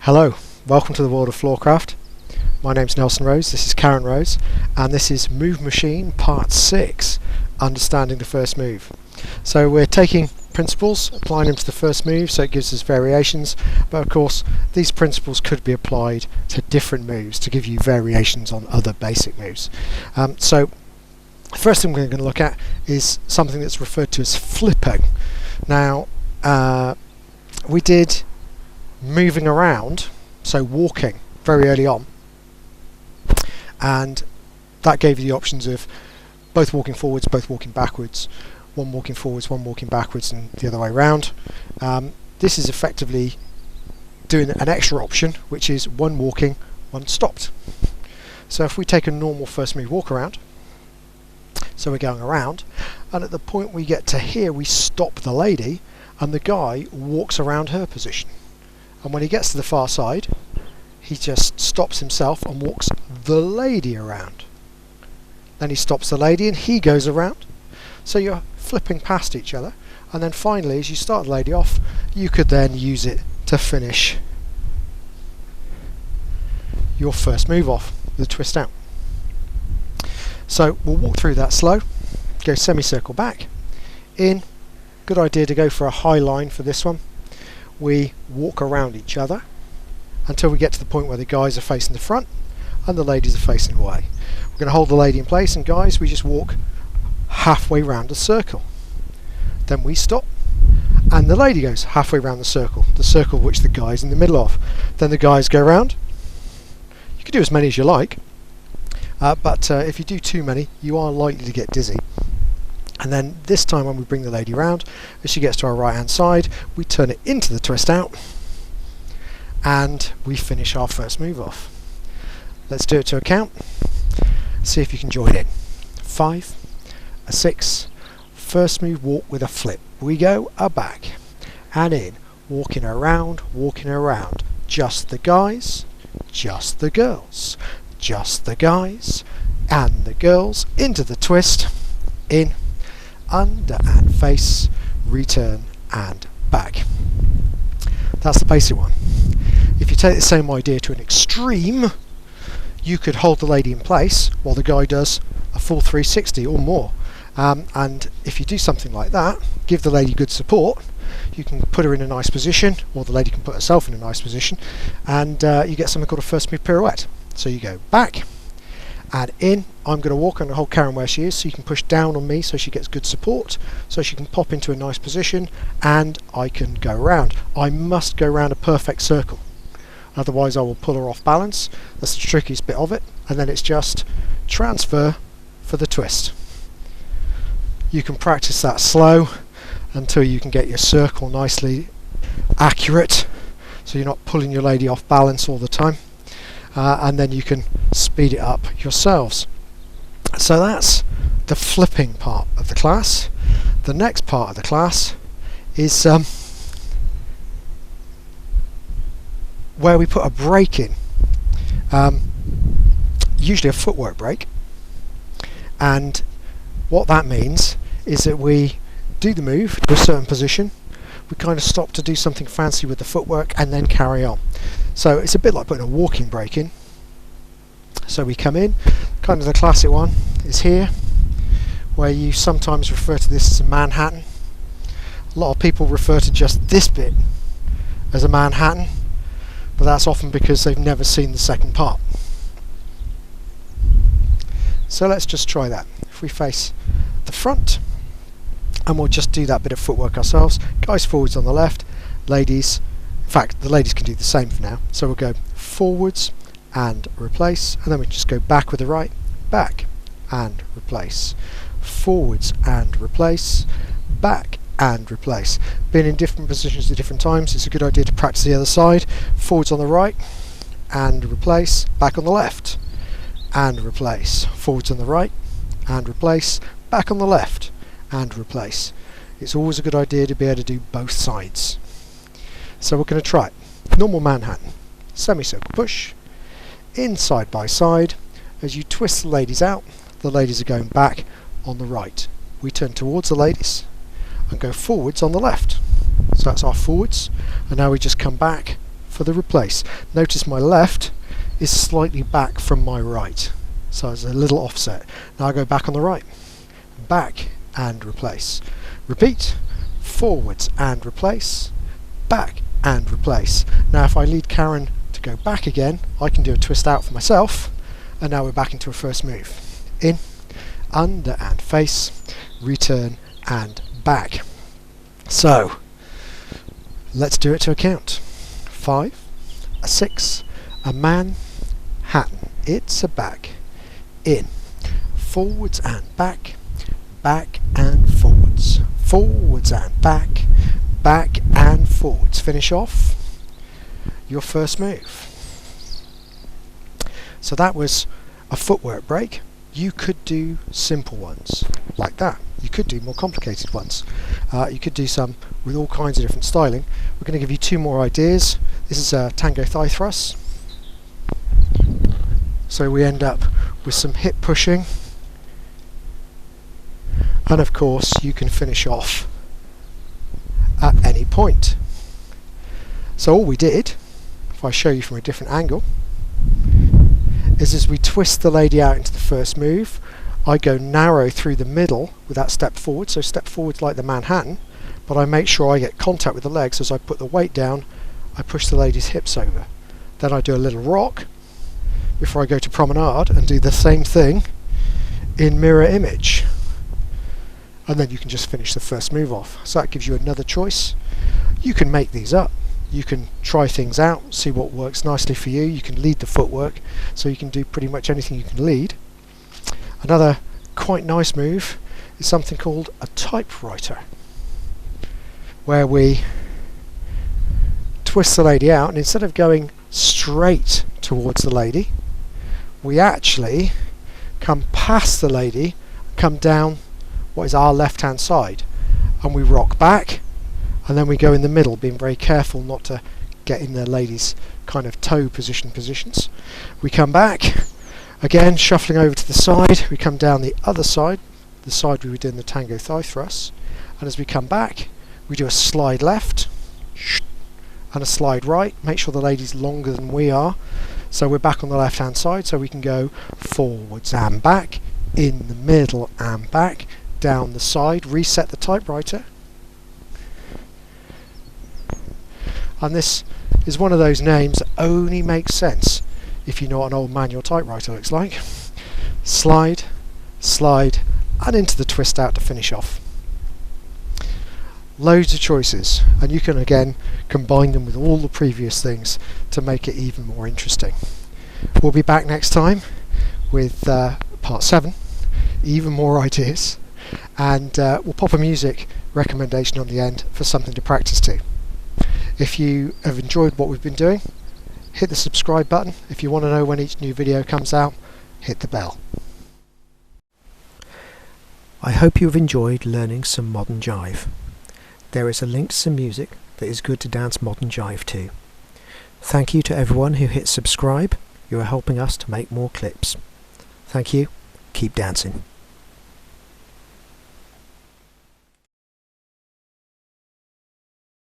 Hello, welcome to the world of floorcraft. My name's Nelson Rose, this is Karen Rose, and this is Move Machine Part 6, Understanding the First Move. So we're taking principles, applying them to the first move, so it gives us variations, but of course these principles could be applied to different moves to give you variations on other basic moves. So the first thing we're going to look at is something that's referred to as flipping. Now, we did moving around, so walking, very early on, and that gave you the options of both walking forwards, both walking backwards, one walking forwards, one walking backwards, and the other way around. This is effectively doing an extra option, which is one walking, one stopped. So if we take a normal first move walk around, so we're going around, and at the point we get to here we stop the lady and the guy walks around her position. And when he gets to the far side, he just stops himself and walks the lady around. Then he stops the lady and he goes around. So you're flipping past each other. And then finally, as you start the lady off, you could then use it to finish your first move off with a twist out. So we'll walk through that slow, go semicircle back, in. Good idea to go for a high line for this one. We walk around each other until we get to the point where the guys are facing the front and the ladies are facing away. We're going to hold the lady in place, and guys, we just walk halfway round a circle. Then we stop and the lady goes halfway round the circle which the guy's in the middle of. Then the guys go round. You can do as many as you like, but if you do too many you are likely to get dizzy. And then this time when we bring the lady round, as she gets to our right hand side, we turn it into the twist out and we finish our first move off. Let's do it to a count. See if you can join in. 5, a 6, first move walk with a flip. We go a back and in, walking around, just the guys, just the girls, just the guys and the girls, into the twist, in, under and face, return and back. That's the basic one. If you take the same idea to an extreme, you could hold the lady in place while the guy does a full 360 or more. And if you do something like that, give the lady good support, you can put her in a nice position, or the lady can put herself in a nice position, and you get something called a first move pirouette. So you go back and in. I'm going to walk and hold Karen where she is, so you can push down on me so she gets good support, so she can pop into a nice position, and I can go around. I must go around a perfect circle, otherwise I will pull her off balance. That's the trickiest bit of it, and then it's just transfer for the twist. You can practice that slow until you can get your circle nicely accurate, so you're not pulling your lady off balance all the time, and then you can speed it up yourselves. So that's the flipping part of the class. The next part of the class is where we put a break in, usually a footwork break, and what that means is that we do the move to a certain position, we kind of stop to do something fancy with the footwork and then carry on. So it's a bit like putting a walking break in. So we come in, kind of the classic one is here, where you sometimes refer to this as a Manhattan. A lot of people refer to just this bit as a Manhattan, but that's often because they've never seen the second part. So let's just try that. If we face the front, and we'll just do that bit of footwork ourselves. Guys forwards on the left, ladies, in fact the ladies can do the same for now. So we'll go forwards and replace, and then we just go back with the right, back and replace, forwards and replace, back and replace. Being in different positions at different times, it's a good idea to practice the other side. Forwards on the right and replace, back on the left and replace, forwards on the right and replace, back on the left and replace. It's always a good idea to be able to do both sides. So we're going to try it. Normal Manhattan, semicircle push, in side by side. As you twist the ladies out, the ladies are going back on the right. We turn towards the ladies and go forwards on the left. So that's our forwards, and now we just come back for the replace. Notice my left is slightly back from my right, so it's a little offset. Now I go back on the right, back and replace. Repeat, forwards and replace, back and replace. Now if I lead Karen to go back again, I can do a twist out for myself, and now we're back into a first move. In, under and face, return and back. So let's do it to a count. 5, a 6, a Manhattan. It's a back. In, forwards and back, back and forwards, forwards and back, back and forwards. Finish off your first move. So that was a footwork break. You could do simple ones like that. You could do more complicated ones. You could do some with all kinds of different styling. We're going to give you 2 more ideas. This is a tango thigh thrust. So we end up with some hip pushing. And of course you can finish off at any point. So all we did, if I show you from a different angle, is as we twist the lady out into the first move, I go narrow through the middle with that step forward, so step forward like the Manhattan, but I make sure I get contact with the legs. As I put the weight down, I push the lady's hips over. Then I do a little rock before I go to promenade and do the same thing in mirror image. And then you can just finish the first move off. So that gives you another choice. You can make these up. You can try things out, see what works nicely for you. You can lead the footwork, so you can do pretty much anything you can lead. Another quite nice move is something called a typewriter, where we twist the lady out, and instead of going straight towards the lady, we actually come past the lady, come down what is our left hand side, and we rock back, and then we go in the middle, being very careful not to get in the lady's kind of toe positions. We come back again, shuffling over to the side. We come down the other side, the side we were doing the tango thigh thrust, and as we come back we do a slide left and a slide right. Make sure the lady's longer than we are, so we're back on the left hand side, so we can go forwards and back, in the middle and back, down the side, reset the typewriter. And this is one of those names that only makes sense if you know what an old manual typewriter looks like. Slide, slide, and into the twist out to finish off. Loads of choices, and you can again combine them with all the previous things to make it even more interesting. We'll be back next time with part 7, even more ideas, and we'll pop a music recommendation on the end for something to practice to. If you have enjoyed what we've been doing, hit the subscribe button. If you want to know when each new video comes out, hit the bell. I hope you've enjoyed learning some modern jive. There is a link to some music that is good to dance modern jive to. Thank you to everyone who hit subscribe. You are helping us to make more clips. Thank you. Keep dancing.